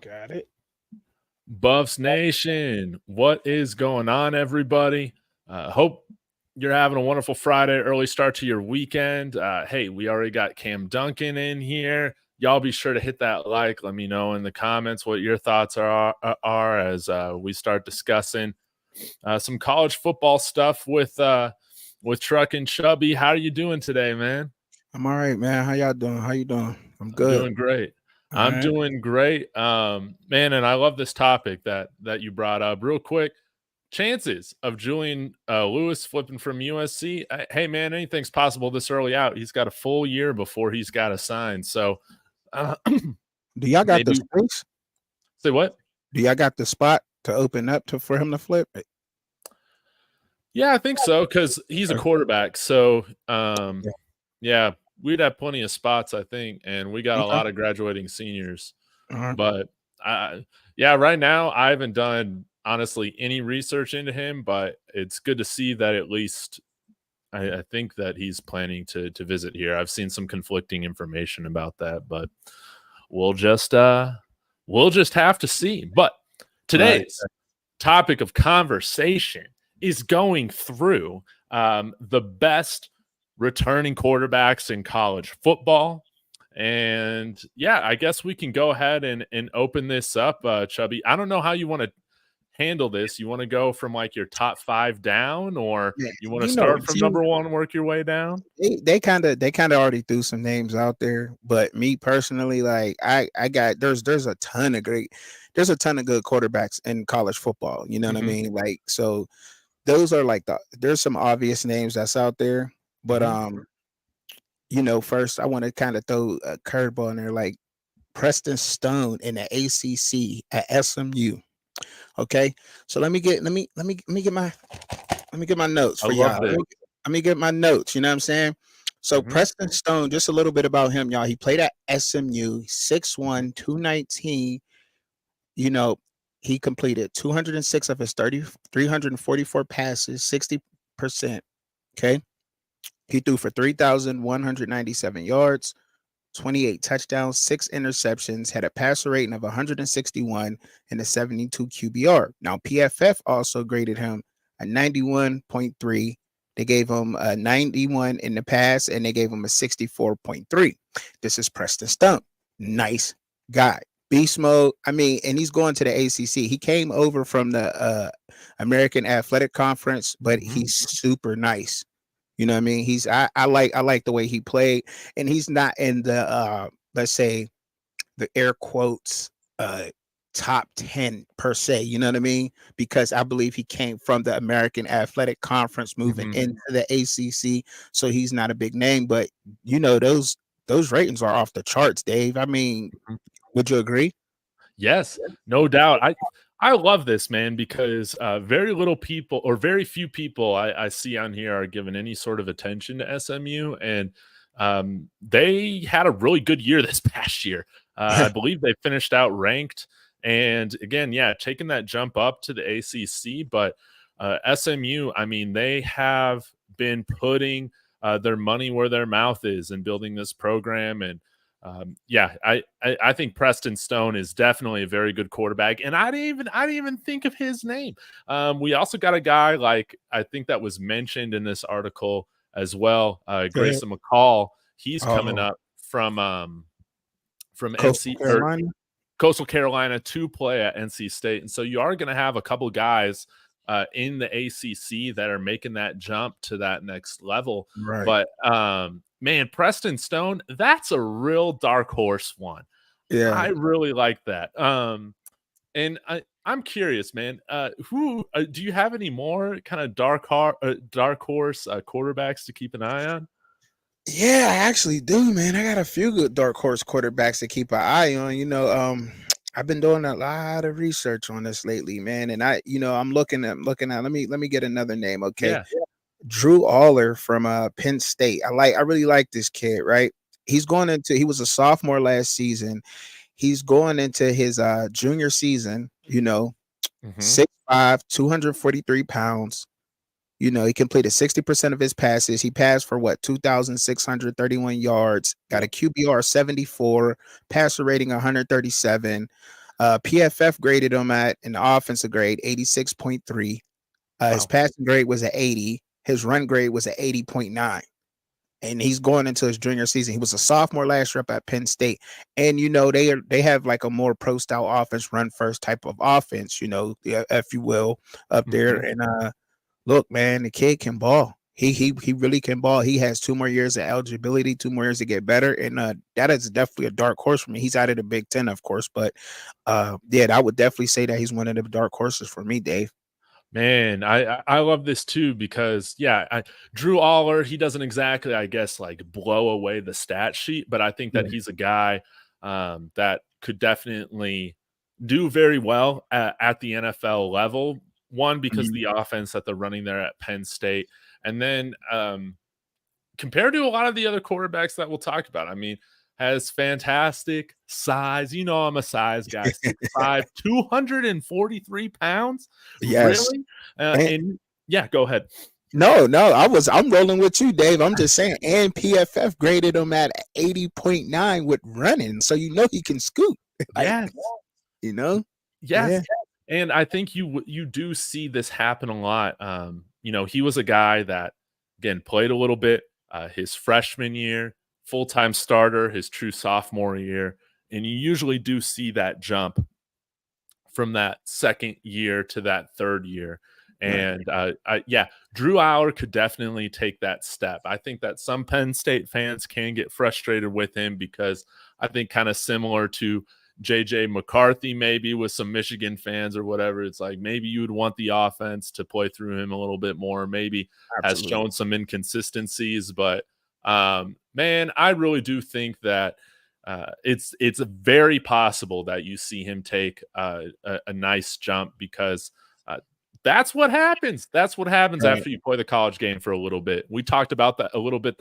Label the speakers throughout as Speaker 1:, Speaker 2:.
Speaker 1: Got it.
Speaker 2: Buffs Nation, what is going on, everybody? Hope you're having a wonderful Friday, early start to your weekend. Hey, we already got Cam Duncan in here. Y'all be sure to hit that like. Let me know in the comments what your thoughts are as we start discussing some college football stuff with Truck and Chubby. How are you doing today, man?
Speaker 1: I'm all right, man. How y'all doing? How you doing? I'm good.
Speaker 2: I'm doing great. I'm doing great. Man, and I love this topic that you brought up. Real quick, chances of Julian Lewis flipping from USC. Hey, man, anything's possible this early out. He's got a full year before he's got to sign. So,
Speaker 1: do y'all got the space?
Speaker 2: Say what?
Speaker 1: Do y'all got the spot to open up for him to flip?
Speaker 2: Yeah, I think so, because he's a quarterback. So, yeah, we'd have plenty of spots, I think, and we got a lot of graduating seniors. But right now I haven't done honestly any research into him, but it's good to see that at least I think that he's planning to visit here. I've seen some conflicting information about that, but we'll just have to see. But today's topic of conversation is going through the best returning quarterbacks in college football. And yeah, I guess we can go ahead and open this up, Chubby. I don't know how you want to handle this. You want to go from like your top 5 down, or you want to start from number 1 and work your way down?
Speaker 1: They kind of already threw some names out there, but me personally, like I got there's a ton of good quarterbacks in college football. You know what I mean? Like, so those are like there's some obvious names that's out there, but first I want to kind of throw a curveball in there, like Preston Stone in the ACC at SMU. Okay, so let me get my notes for y'all. Let me get my notes. You know what I'm saying? So Preston Stone, just a little bit about him, y'all. He played at SMU, 6'1", 219. You know, he completed 206 of his 344 passes, 60%. Okay. He threw for 3,197 yards, 28 touchdowns, 6 interceptions, had a passer rating of 161 and a 72 QBR. Now, PFF also graded him a 91.3. They gave him a 91 in the pass, and they gave him a 64.3. This is Preston Stone. Nice guy. Beast mode. I mean, and he's going to the ACC. He came over from the American Athletic Conference, but he's super nice. You know what I mean? I like the way he played, and he's not in the let's say the air quotes top 10 per se. You know what I mean? Because I believe he came from the American Athletic Conference, moving into the ACC, so he's not a big name. But those ratings are off the charts, Dave. I mean, would you agree?
Speaker 2: Yes, no doubt. I love this, man, because very few people I see on here are given any sort of attention to SMU, and they had a really good year this past year. I believe they finished out ranked, and again, taking that jump up to the ACC. But SMU, I mean, they have been putting their money where their mouth is and building this program. And I think Preston Stone is definitely a very good quarterback, and I didn't even think of his name. We also got a guy like I think that was mentioned in this article as well, Grayson McCall. He's coming up from Coastal Carolina to play at NC State, and so you are going to have a couple guys in the ACC that are making that jump to that next level.
Speaker 1: Right.
Speaker 2: But man, Preston Stone, that's a real dark horse one.
Speaker 1: Yeah,
Speaker 2: I really like that. And I'm curious, man. Who do you have any more kind of dark horse quarterbacks to keep an eye on?
Speaker 1: Yeah, I actually do, man. I got a few good dark horse quarterbacks to keep an eye on. I've been doing a lot of research on this lately, man. And I'm looking at. Let me get another name, okay?
Speaker 2: Yeah.
Speaker 1: Drew Aller from Penn State. I really like this kid, right? He was a sophomore last season. He's going into his junior season, 6'5", 243 pounds. He completed 60% of his passes. He passed for 2,631 yards, got a QBR 74, passer rating 137. PFF graded him at an offensive grade 86.3. His passing grade was at 80. His run grade was at 80.9. And he's going into his junior season. He was a sophomore last year up at Penn State. And, they have like a more pro style offense, run first type of offense, if you will, up there. And look, man, the kid can ball. He really can ball. He has 2 more years of eligibility, 2 more years to get better. And that is definitely a dark horse for me. He's out of the Big Ten, of course. But I would definitely say that he's one of the dark horses for me, Dave.
Speaker 2: Man, I love this too because Drew Aller, he doesn't exactly, I guess, like blow away the stat sheet, but I think that he's a guy that could definitely do very well at the NFL level. One, because the offense that they're running there at Penn State, and then compared to a lot of the other quarterbacks that we'll talk about, I mean, has fantastic size. I'm a size guy. 6'5", 243 pounds.
Speaker 1: Yes.
Speaker 2: Really? And go ahead.
Speaker 1: No, I'm rolling with you, Dave. I'm just saying, and PFF graded him at 80.9 with running, so he can scoot.
Speaker 2: Yes.
Speaker 1: Yes.
Speaker 2: Yeah. And I think you do see this happen a lot. He was a guy that, again, played a little bit his freshman year, full-time starter his true sophomore year, and you usually do see that jump from that second year to that third year. And Drew Aller could definitely take that step. I think that some Penn State fans can get frustrated with him because I think kind of similar to JJ McCarthy, maybe with some Michigan fans or whatever, it's like maybe you would want the offense to play through him a little bit more, maybe has shown some inconsistencies, but man, I really do think that it's very possible that you see him take a nice jump because that's what happens. That's what happens after you play the college game for a little bit. We talked about that a little bit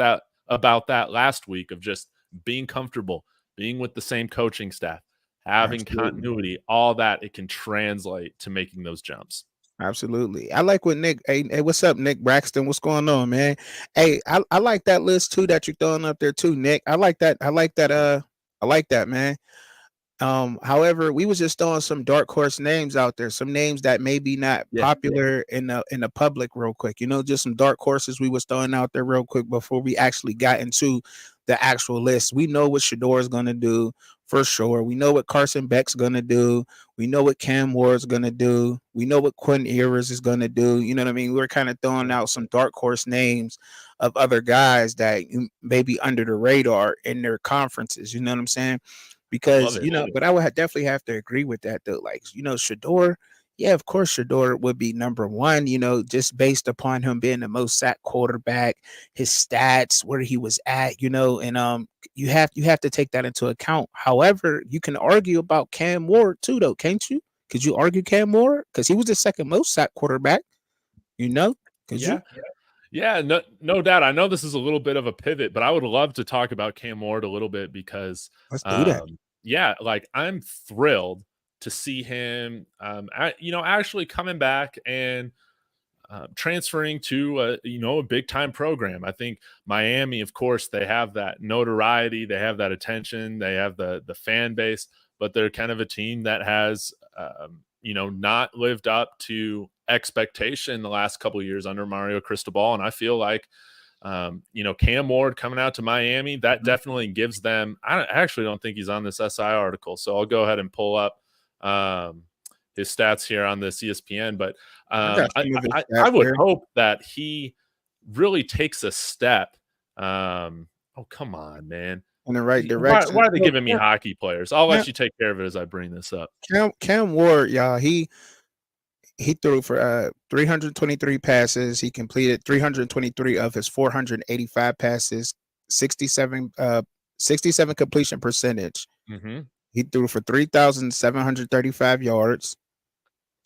Speaker 2: about that last week of just being comfortable, being with the same coaching staff, having continuity, all that. It can translate to making those jumps.
Speaker 1: Absolutely. I like what Nick. Hey, what's up, Nick Braxton? What's going on, man? Hey, I like that list too that you're throwing up there too, Nick. I like that. I like that, man. However, we was just throwing some dark horse names out there, some names that may be not popular in the public real quick. Just some dark horses we was throwing out there real quick before we actually got into the actual list. We know what Shedeur is going to do for sure. We know what Carson Beck's going to do. We know what Cam Ward's going to do. We know what Quinn Ewers is going to do. You know what I mean? We're kind of throwing out some dark horse names of other guys that may be under the radar in their conferences. You know what I'm saying? Because, but I would definitely have to agree with that, though. Like, Shedeur, yeah, of course, Shedeur would be number one, just based upon him being the most sacked quarterback, his stats, where he was at, and you have to take that into account. However, you can argue about Cam Ward, too, though, can't you? Could you argue Cam Ward? Because he was the second most sacked quarterback,
Speaker 2: Yeah, no doubt. I know this is a little bit of a pivot, but I would love to talk about Cam Ward a little bit because
Speaker 1: let's do that.
Speaker 2: Like I'm thrilled to see him, actually coming back and transferring to a big time program. I think Miami, of course, they have that notoriety, they have that attention, they have the fan base, but they're kind of a team that has, not lived up to expectation the last couple of years under Mario Cristobal. And I feel like, Cam Ward coming out to Miami, that definitely gives them, I actually don't think he's on this SI article. So I'll go ahead and pull up his stats here on this ESPN, but I would hope that he really takes a step. Oh, come on, man.
Speaker 1: In the right direction.
Speaker 2: Why are they giving me hockey players? I'll let you take care of it as I bring this up.
Speaker 1: Cam Ward, y'all, he threw for 323 passes. He completed 323 of his 485 passes, 67 completion percentage.
Speaker 2: Mm-hmm.
Speaker 1: He threw for 3,735 yards,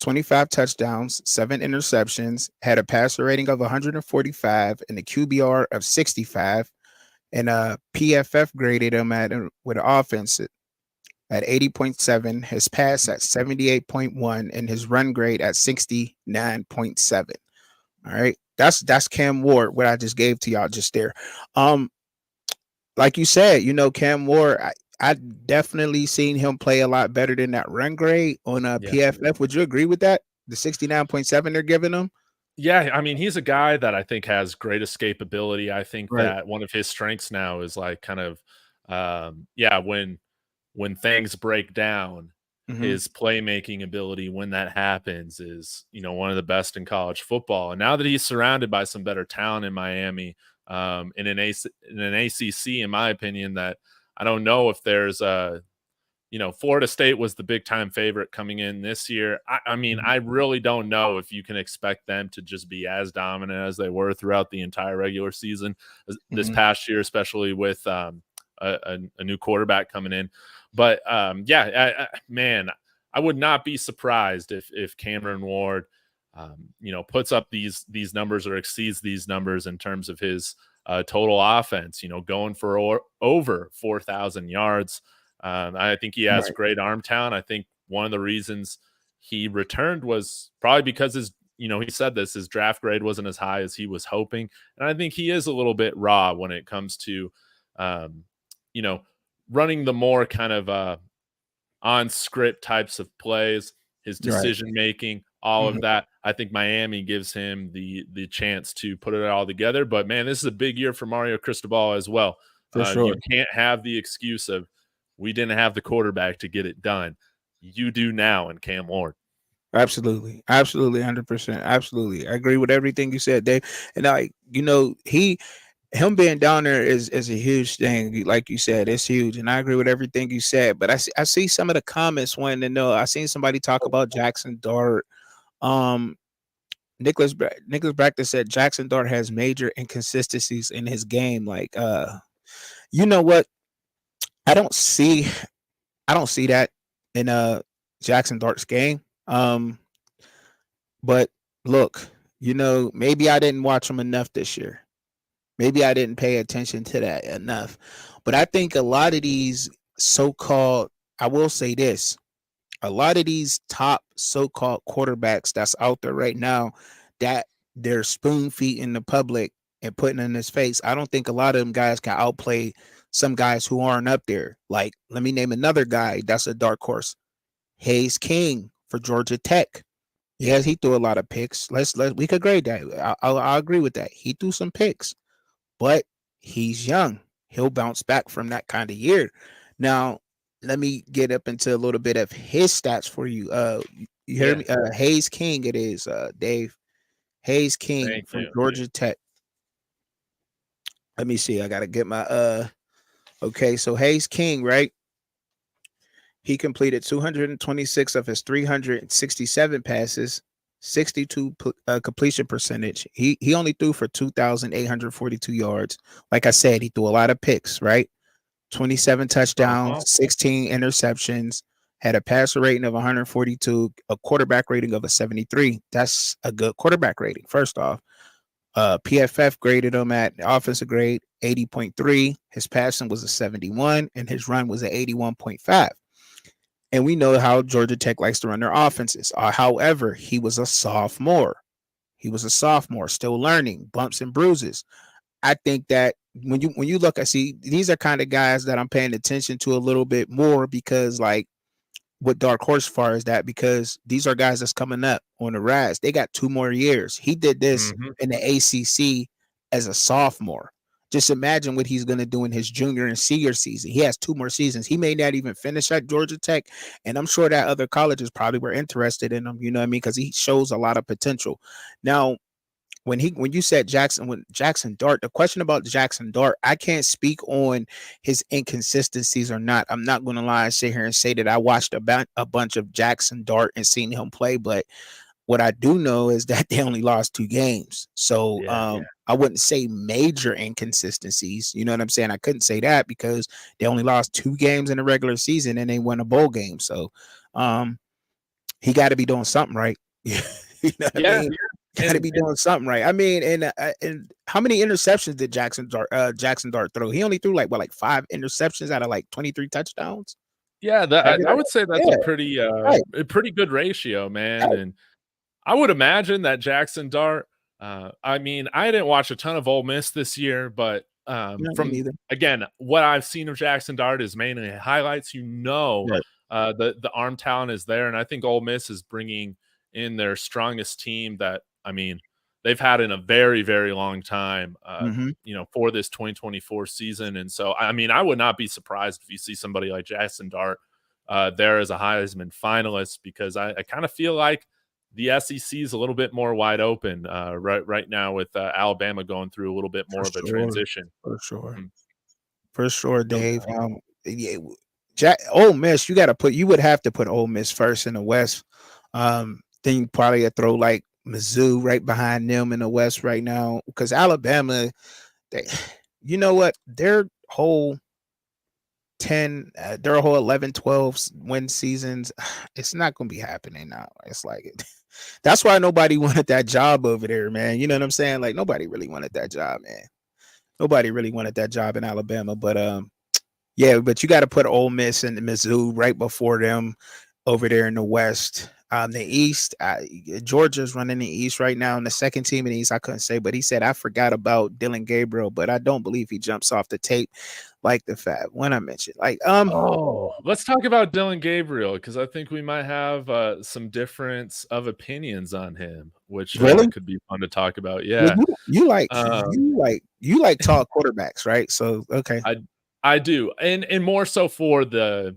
Speaker 1: 25 touchdowns, 7 interceptions, had a passer rating of 145 and a QBR of 65. And PFF graded him with an offense at 80.7, his pass at 78.1, and his run grade at 69.7. All right. That's Cam Ward, what I just gave to y'all just there. Like you said, Cam Ward, I definitely seen him play a lot better than that run grade on
Speaker 2: Yeah.
Speaker 1: PFF. Would you agree with that? The 69.7 they're giving him?
Speaker 2: Yeah, I mean, he's a guy that I think has great escapability. I think
Speaker 1: Right.
Speaker 2: that one of his strengths now is like kind of, yeah, when things break down,
Speaker 1: Mhm.
Speaker 2: his playmaking ability when that happens is, one of the best in college football. And now that he's surrounded by some better talent in Miami, in an ACC, in my opinion, that I don't know if there's a Florida State was the big time favorite coming in this year. I mean,
Speaker 1: Mhm.
Speaker 2: I really don't know if you can expect them to just be as dominant as they were throughout the entire regular season this
Speaker 1: Mhm.
Speaker 2: past year, especially with a new quarterback coming in. But yeah, man, I would not be surprised if Cameron Ward, puts up these numbers or exceeds these numbers in terms of his total offense. Going for over 4,000 yards. I think he has
Speaker 1: Right.
Speaker 2: great arm talent. I think one of the reasons he returned was probably because he said this, his draft grade wasn't as high as he was hoping. And I think he is a little bit raw when it comes to, um, you know, running the more kind of on script types of plays, his
Speaker 1: Right.
Speaker 2: decision making, all
Speaker 1: Mhm.
Speaker 2: of that. I think Miami gives him the chance to put it all together. But man, this is a big year for Mario Cristobal as well.
Speaker 1: For
Speaker 2: You
Speaker 1: sure.
Speaker 2: can't have the excuse of we didn't have the quarterback to get it done. You do now in Cam Ward.
Speaker 1: Absolutely. Absolutely. 100%. Absolutely. I agree with everything you said, Dave. And him being down there is a huge thing. Like you said, it's huge. And I agree with everything you said. But I see some of the comments wanting to know. I seen somebody talk about Jackson Dart. Um, Nicholas Brackton said Jackson Dart has major inconsistencies in his game. Like, you know what? I don't see I don't see that in Jackson Dart's game. But look, maybe I didn't watch him enough this year. Maybe I didn't pay attention to that enough. But I think a lot of these so-called, I will say this, a lot of these top so-called quarterbacks that's out there right now that they're spoon feeding the public and putting in his face. I don't think a lot of them guys can outplay some guys who aren't up there. Like, let me name another guy that's a dark horse. Hayes King for Georgia Tech. Yes, he threw a lot of picks. We could grade that. I'll agree with that. He threw some picks, but he's young. He'll bounce back from that kind of year. Now, let me get up into a little bit of his stats for you. You hear
Speaker 2: Yeah,
Speaker 1: me? Hayes King, it is Dave. Hayes King
Speaker 2: thank
Speaker 1: from
Speaker 2: you.
Speaker 1: Georgia Tech. Let me see. I gotta get my okay. So Hayes King, right? He completed 226 of his 367 passes, 62 completion percentage. He only threw for 2,842 yards. Like I said, he threw a lot of picks, right? 27 touchdowns,
Speaker 2: Uh-huh.
Speaker 1: 16 interceptions, had a passer rating of 142, a quarterback rating of a 73. That's a good quarterback rating, first off. PFF graded him at offensive grade 80.3. His passing was a 71, and his run was an 81.5. And we know how Georgia Tech likes to run their offenses. However, he was a sophomore. He was a sophomore, still learning, bumps and bruises. I think that when you look, I see these are kind of guys that I'm paying attention to a little bit more because like with Dark Horse far as that, because these are guys that's coming up on the rise. They got 2 more years. He did this
Speaker 2: Mhm.
Speaker 1: in the ACC as a sophomore. Just imagine what he's going to do in his junior and senior season. He has 2 more seasons. He may not even finish at Georgia Tech. And I'm sure that other colleges probably were interested in him, you know what I mean? Because he shows a lot of potential. Now, when you said Jackson Dart, the question about Jackson Dart, I can't speak on his inconsistencies or not. I'm not going to lie and sit here and say that I watched a bunch of Jackson Dart and seen him play, but what I do know is that they only lost 2 games. So
Speaker 2: Yeah.
Speaker 1: I wouldn't say major inconsistencies. You know what I'm saying? I couldn't say that because they only lost 2 games in the regular season and they won a bowl game. So um, he got to be doing something right. you know what I
Speaker 2: Yeah.
Speaker 1: mean? Got to
Speaker 2: And
Speaker 1: be doing something right. I mean, and how many interceptions did Jackson Dart throw? He only threw like 5 interceptions out of like 23 touchdowns.
Speaker 2: yeah,
Speaker 1: Right?
Speaker 2: I would say that's
Speaker 1: Yeah, right.
Speaker 2: a pretty good ratio, man.
Speaker 1: Right.
Speaker 2: And I would imagine that Jackson Dart, I mean, I didn't watch a ton of Ole Miss this year, but
Speaker 1: Yeah, me
Speaker 2: from
Speaker 1: neither.
Speaker 2: again, what I've seen of Jackson Dart is mainly highlights.
Speaker 1: Right.
Speaker 2: The arm talent is there, and I think Ole Miss is bringing in their strongest team that, I mean, they've had in a very, very long time,
Speaker 1: Mhm.
Speaker 2: for this 2024 season. And so, I mean, I would not be surprised if you see somebody like Jackson Dart there as a Heisman finalist, because I kind of feel like the SEC is a little bit more wide open right now, with Alabama going through a little bit
Speaker 1: For
Speaker 2: more of a
Speaker 1: sure.
Speaker 2: transition.
Speaker 1: For sure.
Speaker 2: Mhm.
Speaker 1: For sure,
Speaker 2: No
Speaker 1: Dave. Yeah, Ole Miss, you would have to put Ole Miss first in the West. Then you probably throw like Mizzou right behind them in the West right now, because Alabama, they, you know what, their whole 11, 12 win seasons, it's not going to be happening now. It's like that's why nobody wanted that job over there, man. You know what I'm saying? Like nobody really wanted that job, man. Nobody really wanted that job in Alabama, but yeah, but you got to put Ole Miss and Mizzou right before them over there in the West. The East, Georgia's running the East right now, and the second team in the East, I couldn't say, but he said I forgot about Dylan Gabriel, but I don't believe he jumps off the tape like the Fab when I mentioned.
Speaker 2: Oh, let's talk about Dylan Gabriel, because I think we might have some difference of opinions on him, which
Speaker 1: Really?
Speaker 2: could be fun to talk about.
Speaker 1: Well,
Speaker 2: Yeah, um,
Speaker 1: you like tall quarterbacks, right? So okay.
Speaker 2: I I do, and more so for the,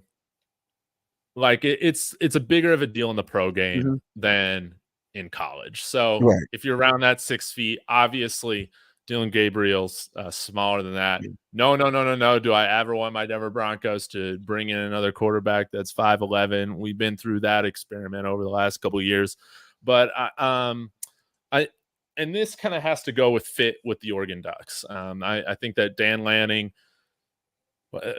Speaker 2: like, it's a bigger of a deal in the pro game
Speaker 1: Mhm.
Speaker 2: than in college. So
Speaker 1: Right.
Speaker 2: if you're around that 6 feet, obviously Dylan Gabriel's smaller than that.
Speaker 1: Yeah.
Speaker 2: No, no, no, no, no. Do I ever want my Denver Broncos to bring in another quarterback that's 5'11"? We've been through that experiment over the last couple of years, but I and this kind of has to go with fit with the Oregon Ducks. I think that Dan Lanning,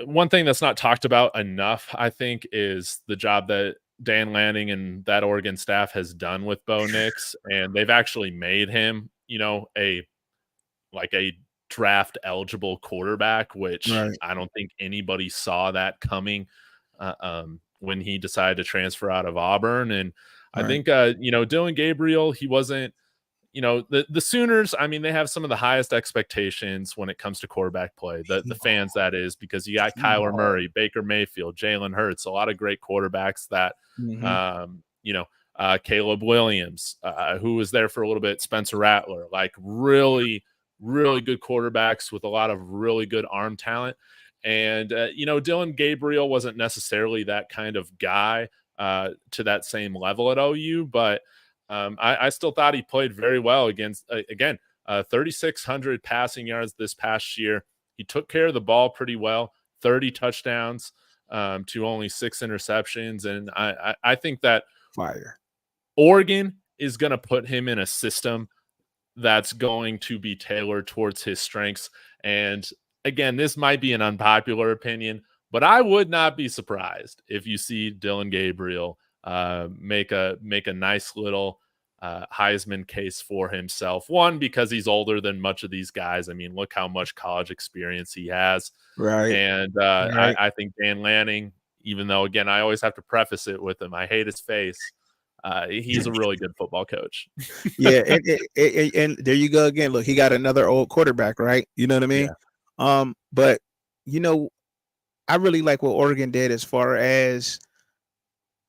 Speaker 2: one thing that's not talked about enough, I think, is the job that Dan Lanning and that Oregon staff has done with Bo Nix, and they've actually made him, a draft eligible quarterback, which
Speaker 1: Right.
Speaker 2: I don't think anybody saw that coming when he decided to transfer out of Auburn. And I
Speaker 1: Right.
Speaker 2: think, Dylan Gabriel, he wasn't, the Sooners, I mean, they have some of the highest expectations when it comes to quarterback play, the fans, that is, because you got Kyler Murray, Baker Mayfield, Jalen Hurts, a lot of great quarterbacks that,
Speaker 1: Mhm.
Speaker 2: Caleb Williams, who was there for a little bit, Spencer Rattler, like really, really good quarterbacks with a lot of really good arm talent. And, Dylan Gabriel wasn't necessarily that kind of guy to that same level at OU, but I still thought he played very well against, again, 3,600 passing yards this past year. He took care of the ball pretty well, 30 touchdowns to only 6 interceptions. And I think that
Speaker 1: Fire.
Speaker 2: Oregon is going to put him in a system that's going to be tailored towards his strengths. And again, this might be an unpopular opinion, but I would not be surprised if you see Dylan Gabriel make a nice little Heisman case for himself. One, because he's older than much of these guys. I mean, look how much college experience he has.
Speaker 1: Right.
Speaker 2: And
Speaker 1: Right.
Speaker 2: I think Dan Lanning, even though, again, I always have to preface it with him, I hate his face. He's a really good football coach.
Speaker 1: Yeah, and there you go again. Look, he got another old quarterback, right? You know what I mean?
Speaker 2: Yeah.
Speaker 1: But you know, I really like what Oregon did as far as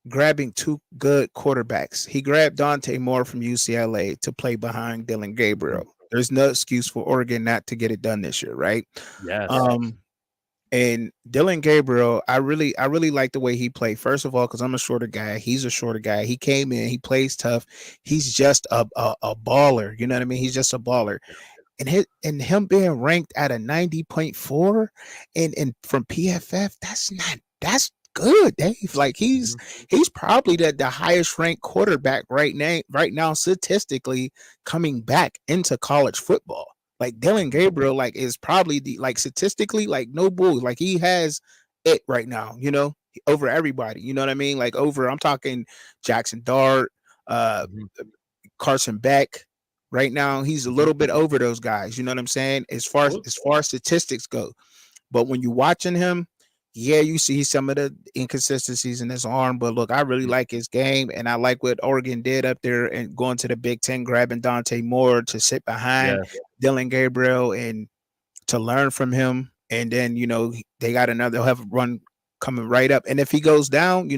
Speaker 1: grabbing two good quarterbacks. He grabbed Dante Moore from UCLA to play behind Dylan Gabriel. There's no excuse for Oregon not to get it done this year, right?
Speaker 2: Yes.
Speaker 1: And Dylan Gabriel, I really like the way he played. First of all, because I'm a shorter guy, he's a shorter guy. He came in, he plays tough. He's just a baller. You know what I mean? He's just a baller. And him being ranked at a 90.4 and from PFF, that's good, Dave. Like he's probably the highest ranked quarterback right now statistically coming back into college football. Like Dylan Gabriel, like is probably statistically, like no bull, like he has it right now, over everybody. You know what I mean? Like I'm talking Jackson Dart,
Speaker 2: Mhm.
Speaker 1: Carson Beck. Right now, he's a little bit over those guys. You know what I'm saying? As far as statistics go, but when you're watching him, yeah, you see some of the inconsistencies in his arm. But look, I really like his game, and I like what Oregon did up there and going to the Big Ten, grabbing Dante Moore to sit behind
Speaker 2: Yeah.
Speaker 1: Dylan Gabriel. And to learn from him. And then, they got they'll have a run coming right up. And if he goes down,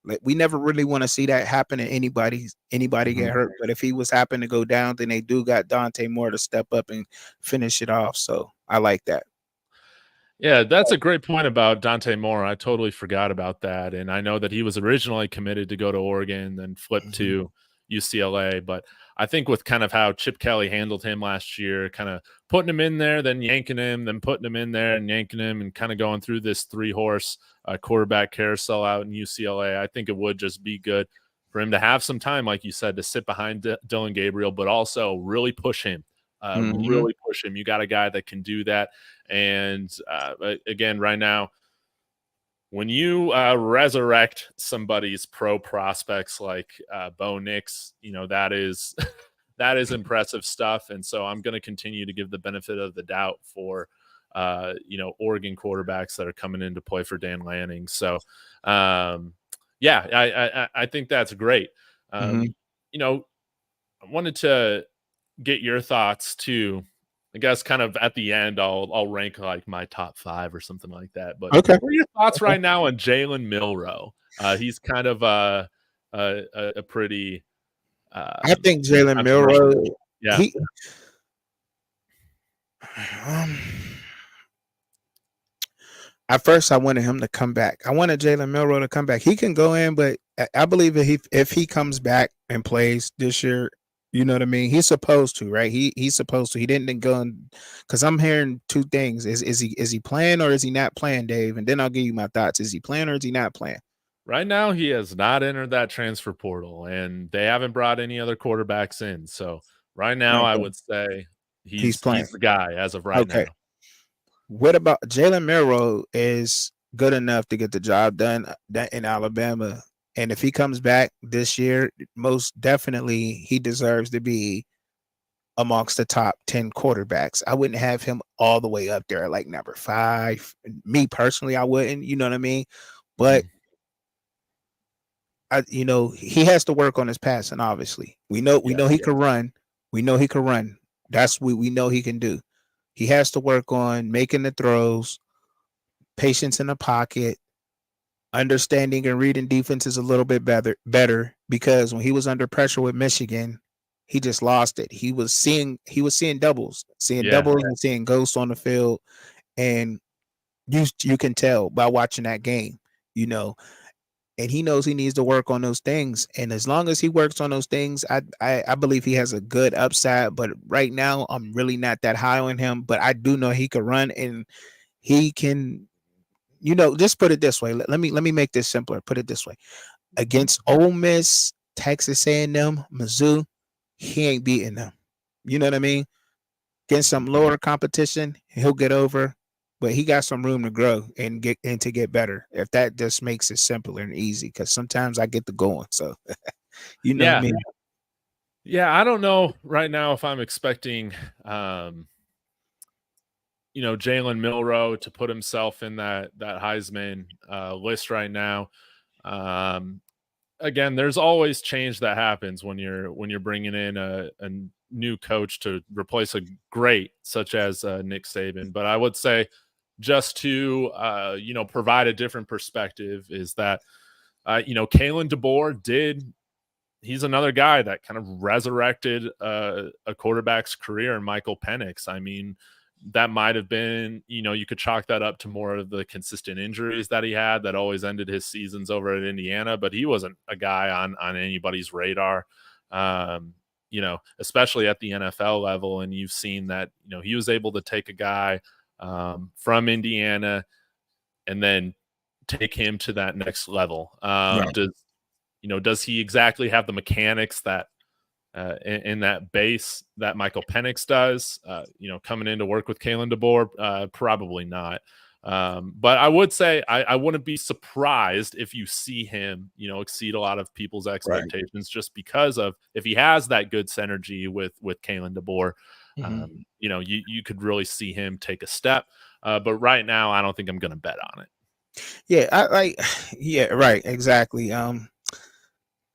Speaker 1: like, we never really want to see that happen to anybody get hurt. But if he was happen to go down, then they do got Dante Moore to step up and finish it off. So I like that.
Speaker 2: Yeah, that's a great point about Dante Moore. I totally forgot about that. And I know that he was originally committed to go to Oregon, then flipped to UCLA. But I think with kind of how Chip Kelly handled him last year, kind of putting him in there, then yanking him, then putting him in there and yanking him, and kind of going through this 3-horse quarterback carousel out in UCLA, I think it would just be good for him to have some time, like you said, to sit behind Dillon Gabriel, but also really push him. Really push him. You got a guy that can do that. And again, right now, when you resurrect somebody's pro prospects like Bo Nix, that is that is impressive stuff. And so I'm going to continue to give the benefit of the doubt for Oregon quarterbacks that are coming into play for Dan Lanning. So I think that's great. I wanted to get your thoughts too. I guess kind of at the end, I'll rank like my top 5 or something like that. But
Speaker 1: okay,
Speaker 2: what are your thoughts right now on Jalen Milroe? He's kind of a pretty.
Speaker 1: I think Jalen Milroe.
Speaker 2: Yeah.
Speaker 1: At first, I wanted him to come back. I wanted Jalen Milroe to come back. He can go in, but I believe if he comes back and plays this year, you know what I mean? He's supposed to, right? He's supposed to. He didn't go because I'm hearing 2 things. Is he playing or is he not playing, Dave? And then I'll give you my thoughts. Is he playing or is he not playing?
Speaker 2: Right now, he has not entered that transfer portal, and they haven't brought any other quarterbacks in. So right now, I would say he's playing. He's the guy as of right now.
Speaker 1: What about Jalen Milroe? Is good enough to get the job done in Alabama. And if he comes back this year, most definitely he deserves to be amongst the top 10 quarterbacks. I wouldn't have him all the way up there like number 5. Me personally, I wouldn't, you know what I mean? But he has to work on his passing, obviously. We know he can run. We know he can run. That's what we know he can do. He has to work on making the throws, patience in the pocket, understanding and reading defenses a little bit better, because when he was under pressure with Michigan, he just lost it. He was seeing doubles, and seeing ghosts on the field, and you can tell by watching that game, and he knows he needs to work on those things. And as long as he works on those things, I believe he has a good upside. But right now, I'm really not that high on him. But I do know he can run, and he can, just put it this way. Let me make this simpler. Put it this way: against Ole Miss, Texas A&M, Mizzou, he ain't beating them. You know what I mean? Against some lower competition, he'll get over. But he got some room to grow and to get better. If that just makes it simpler and easy, because sometimes I get the going. So, what I mean?
Speaker 2: Yeah, I don't know right now if I'm expecting, Jalen Milroe to put himself in that Heisman list right now. Again, there's always change that happens when you're bringing in a new coach to replace a great such as Nick Saban. But I would say, just to provide a different perspective, is that Kalen DeBoer he's another guy that kind of resurrected a quarterback's career in Michael Penix. I mean, that might have been, you could chalk that up to more of the consistent injuries that he had that always ended his seasons over at Indiana, but he wasn't a guy on anybody's radar, especially at the NFL level. And you've seen that, he was able to take a guy from Indiana and then take him to that next level. Does he exactly have the mechanics that in that base that Michael Penix does, coming in to work with Kalen DeBoer? Probably not. But I would say I wouldn't be surprised if you see him, exceed a lot of people's expectations, just because of if he has that good synergy with Kalen DeBoer. You could really see him take a step. But right now, I don't think I'm going to bet on it.
Speaker 1: Yeah, right, exactly.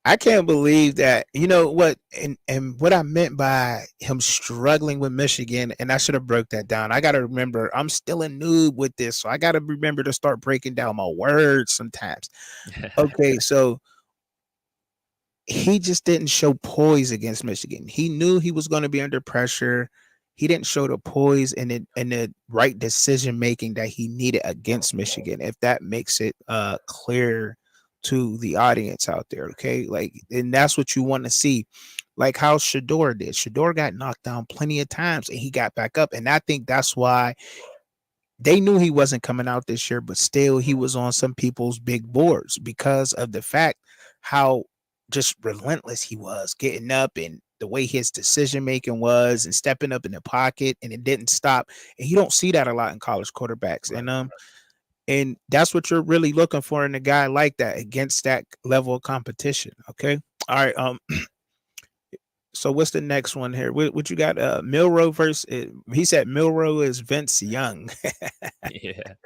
Speaker 1: I can't believe that. You know what? And what I meant by him struggling with Michigan, and I should have broke that down. I got to remember, I'm still a noob with this, so I got to remember to start breaking down my words sometimes. Okay, so he just didn't show poise against Michigan. He knew he was going to be under pressure. He didn't show the poise and the right decision making that he needed against Michigan. If that makes it clear to the audience out there, okay, like, and that's what you want to see, like how Shedeur did. Shedeur got knocked down plenty of times and he got back up, and I think that's why they knew he wasn't coming out this year, but still he was on some people's big boards because of the fact how just relentless he was getting up and the way his decision making was and stepping up in the pocket, and it didn't stop. And you don't see that a lot in college quarterbacks. And that's what you're really looking for in a guy like that against that level of competition. Okay. All right. So what's the next one here? What you got? Milroe versus. He said Milroe is Vince Young.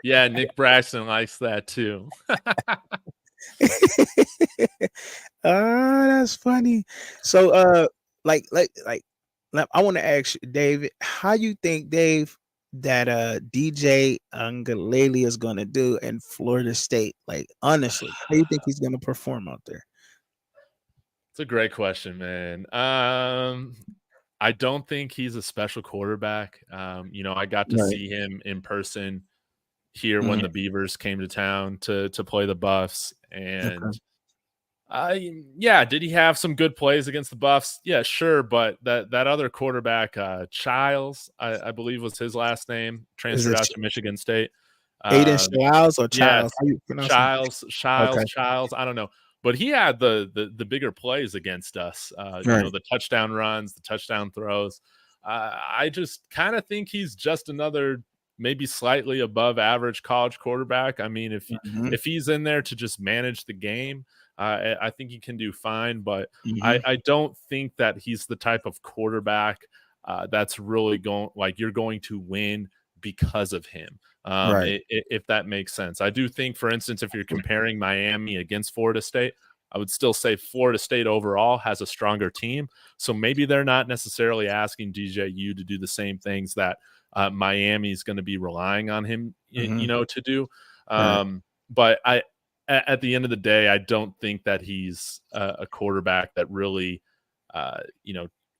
Speaker 2: Yeah. Nick Braxton likes that too.
Speaker 1: That's funny. So, like, I want to ask you, David, how you think, Dave, that DJ Uiagalelei is gonna do in Florida State? Like, honestly, how do you think he's gonna perform out there?
Speaker 2: It's a great question, man. I don't think he's a special quarterback. I got to see him in person here when the Beavers came to town to play the Buffs, and did he have some good plays against the Buffs? Yeah, sure, but that other quarterback, Childs, I believe was his last name, transferred out to Michigan State.
Speaker 1: Aiden Childs or Childs?
Speaker 2: Yeah, Childs. I don't know. But he had the bigger plays against us, the touchdown runs, the touchdown throws. I just kind of think he's just another maybe slightly above average college quarterback. I mean, if he's in there to just manage the game, I think he can do fine. But I don't think that he's the type of quarterback that's really you're going to win because of him. If that makes sense. I do think, for instance, if you're comparing Miami against Florida State, I would still say Florida State overall has a stronger team. So maybe they're not necessarily asking DJU to do the same things that Miami is going to be relying on him, to do. But at the end of the day, I don't think that he's a quarterback that really,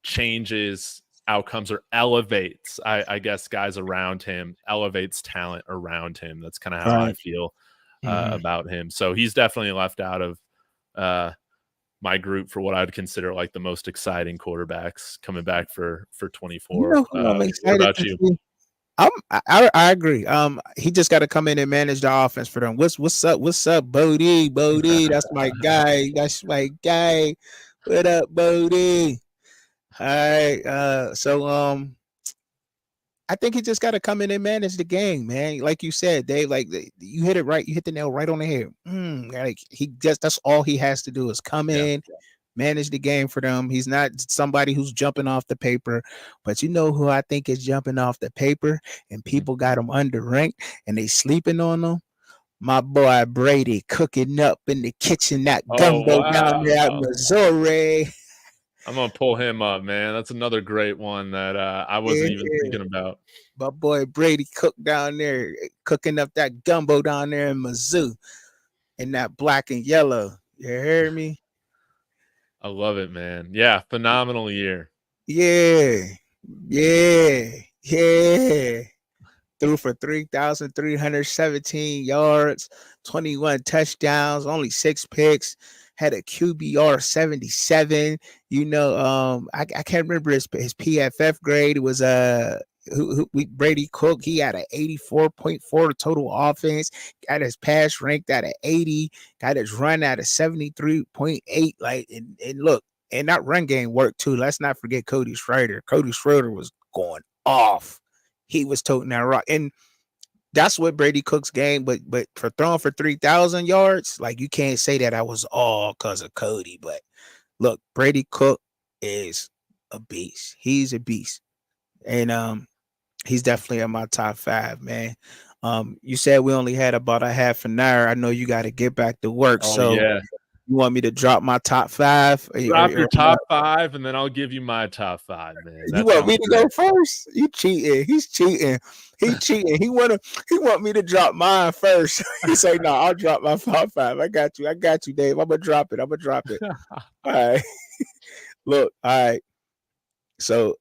Speaker 2: changes outcomes or elevates, I guess, guys around him, elevates talent around him. That's kind of how I feel about him. So he's definitely left out of my group for what I'd consider like the most exciting quarterbacks coming back for 24.
Speaker 1: I'm excited.
Speaker 2: What about you?
Speaker 1: I agree. He just got to come in and manage the offense for them. What's up, Bodie? That's my guy. That's my guy. What up, Bodie? All right. So I think he just got to come in and manage the game, man. Like you said, Dave, like you hit it right. You hit the nail right on the head. Like that's all he has to do is come in, manage the game for them. He's not somebody who's jumping off the paper, but you know who I think is jumping off the paper and people got him underranked and they sleeping on him? My boy Brady cooking up in the kitchen that gumbo down there at Missouri.
Speaker 2: I'm gonna pull him up, man. That's another great one that I wasn't even thinking about.
Speaker 1: My boy Brady cooked down there, cooking up that gumbo down there in Mizzou, in that black and yellow. You hear me?
Speaker 2: I love it, man. Yeah, phenomenal year.
Speaker 1: Yeah. Threw for 3,317 yards, 21 touchdowns, only 6 picks. Had a QBR 77. I can't remember his PFF grade. It was Brady Cook. He had an 84.4 total offense. Got his pass ranked at an 80. Got his run at a 73.8. And look, and that run game worked too. Let's not forget Cody Schrader. Cody Schrader was going off. He was toting that rock. And that's what Brady Cook's game, but for throwing for 3,000 yards, like you can't say that I was all because of Cody. But look, Brady Cook is a beast. He's a beast, and he's definitely in my top 5, man. You said we only had about a half an hour. I know you got to get back to work, You want me to drop my top 5?
Speaker 2: Drop your top 5, and then I'll give you my top 5, man.
Speaker 1: You want me to go first? You cheating. He's cheating. He cheating. He want me to drop mine first. He say, no, I'll drop my top 5. I got you, Dave. I'm gonna drop it. All right. Look, all right. So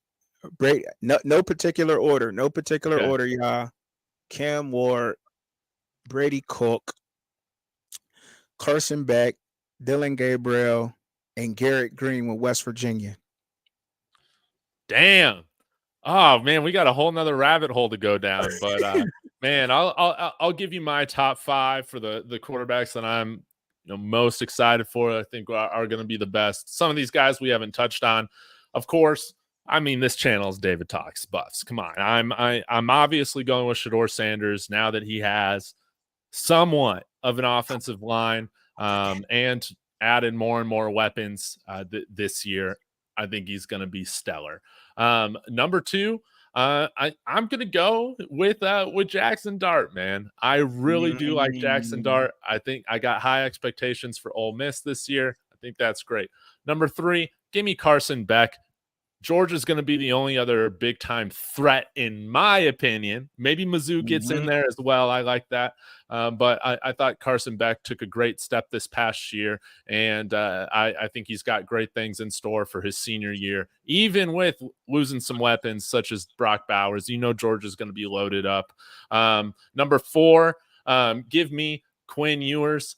Speaker 1: Brady, no particular order. Order, y'all. Cam Ward, Brady Cook, Carson Beck, Dillon Gabriel, and Garrett Green with West Virginia.
Speaker 2: Damn. Oh man, we got a whole nother rabbit hole to go down. But man, I'll give you my top 5 for the quarterbacks that I'm most excited for. I think are going to be the best. Some of these guys we haven't touched on, of course. I mean, this channel is David Talks Buffs. Come on, I'm obviously going with Shedeur Sanders now that he has somewhat of an offensive line and added more and more weapons this year. I think he's going to be stellar. Number 2, I'm going to go with Jackson Dart, man. I really do like Jackson Dart. I think I got high expectations for Ole Miss this year. I think that's great. Number 3, give me Carson Beck. Georgia's going to be the only other big-time threat, in my opinion. Maybe Mizzou gets in there as well. I like that. But I thought Carson Beck took a great step this past year, and I think he's got great things in store for his senior year, even with losing some weapons such as Brock Bowers. Georgia's going to be loaded up. Number 4, give me Quinn Ewers.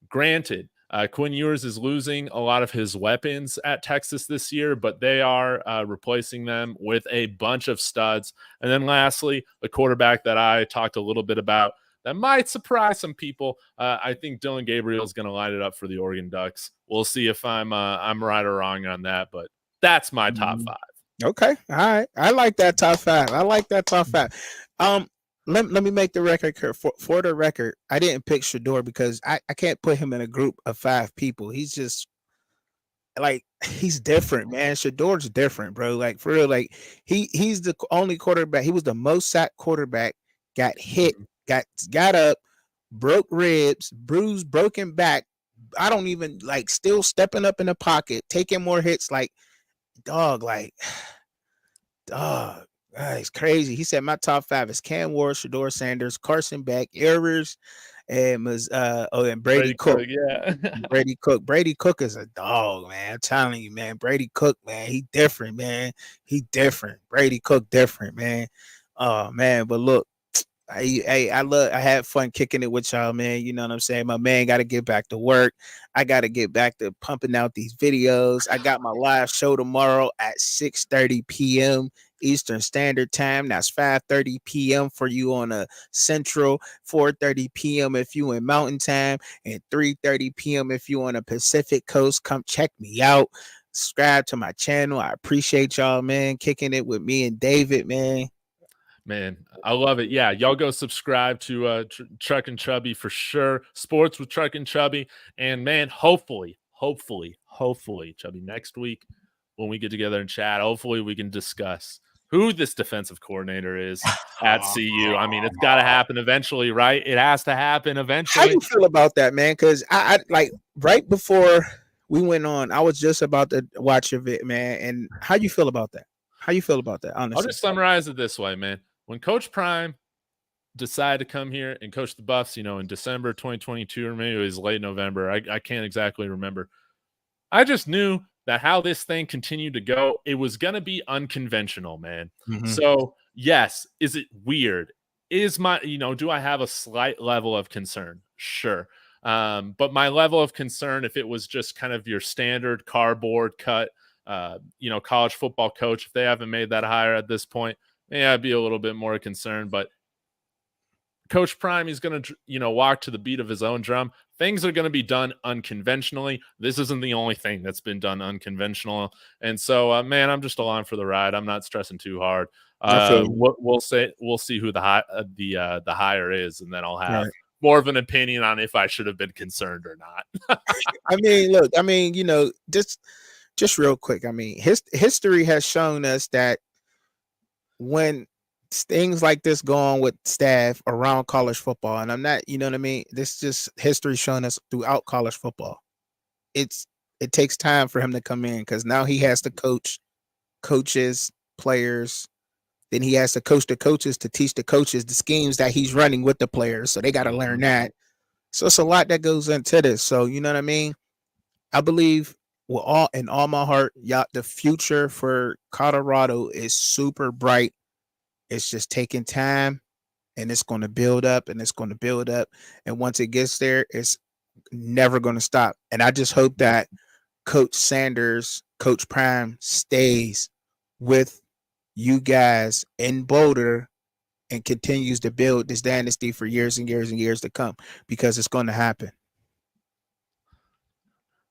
Speaker 2: Granted, Quinn Ewers is losing a lot of his weapons at Texas this year, but they are replacing them with a bunch of studs. And then lastly, the quarterback that I talked a little bit about that might surprise some people. I think Dillon Gabriel is going to light it up for the Oregon Ducks. We'll see if I'm right or wrong on that, but that's my top 5.
Speaker 1: Okay. All right. I like that top 5. Let me make the record for the record. I didn't pick Shedeur because I can't put him in a group of 5 people. He's just like, he's different, man. Shedeur's different, bro. Like, for real, like he's the only quarterback. He was the most sacked quarterback, got hit, got up, broke ribs, bruised, broken back. I don't even like still stepping up in the pocket, taking more hits. Like, dog. It's crazy. He said my top 5 is Cam Ward, Shedeur Sanders, Carson Beck, Ewers, and Brady Cook.
Speaker 2: Yeah.
Speaker 1: Brady Cook. Brady Cook is a dog, man. I'm telling you, man. Brady Cook, man, he different, man. He different. Brady Cook different, man. Oh man, but look, I had fun kicking it with y'all, man. You know what I'm saying? My man got to get back to work. I got to get back to pumping out these videos. I got my live show tomorrow at 6:30 p.m. Eastern Standard Time. That's 5:30 p.m. for you on a Central, 4:30 p.m. if you in Mountain Time, and 3:30 p.m. if you on a Pacific Coast. Come check me out. Subscribe to my channel. I appreciate y'all, man, kicking it with me and David, man.
Speaker 2: Man, I love it. Yeah, y'all go subscribe to Truck and Chubby for sure. Sports with Truck and Chubby. And man, hopefully, Chubby, next week when we get together and chat, hopefully we can discuss who this defensive coordinator is at CU. I mean, it's got to happen eventually, right? It has to happen eventually.
Speaker 1: How do you feel about that, man? Because I like right before we went on, I was just about to watch your vid, man. And how you feel about that? Honestly,
Speaker 2: I'll just summarize it this way, man. When Coach Prime decided to come here and coach the Buffs, in December 2022, or maybe it was late November, I can't exactly remember. I just knew that how this thing continued to go, it was going to be unconventional, man. Mm-hmm. So, yes, is it weird? Do I have a slight level of concern? Sure. But my level of concern, if it was just kind of your standard cardboard cut, college football coach, if they haven't made that hire at this point, yeah, I'd be a little bit more concerned. But Coach Prime, he's going to, walk to the beat of his own drum. Things are going to be done unconventionally. This isn't the only thing that's been done unconventional. And so, man, I'm just along for the ride. I'm not stressing too hard. We'll see who the hire is, and then I'll have more of an opinion on if I should have been concerned or not.
Speaker 1: Just real quick. I mean, history has shown us that when things like this go on with staff around college football, and I'm not, this just history showing us throughout college football. it takes time for him to come in because now he has to coach coaches, players. Then he has to coach the coaches to teach the coaches the schemes that he's running with the players. So they got to learn that. So it's a lot that goes into this. So you know what I mean? I believe with all my heart, y'all, the future for Colorado is super bright. It's just taking time and it's going to build up and it's going to build up. And once it gets there, it's never going to stop. And I just hope that Coach Sanders, Coach Prime stays with you guys in Boulder and continues to build this dynasty for years and years and years to come because it's going to happen.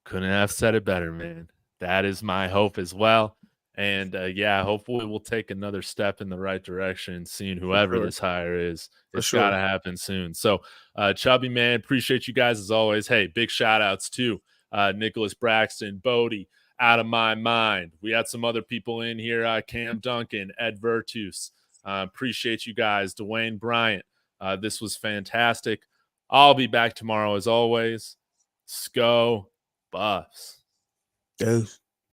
Speaker 2: Couldn't have said it better, man. That is my hope as well. And yeah, hopefully we'll take another step in the right direction, seeing whoever this hire is. It's got to happen soon. So, Chubby, man, appreciate you guys as always. Hey, big shout outs to Nicholas Braxton, Bodie, Out of My Mind. We had some other people in here, Cam Duncan, Ed Virtus. Appreciate you guys. Dwayne Bryant. This was fantastic. I'll be back tomorrow as always. Sko Buffs.
Speaker 1: Deuce.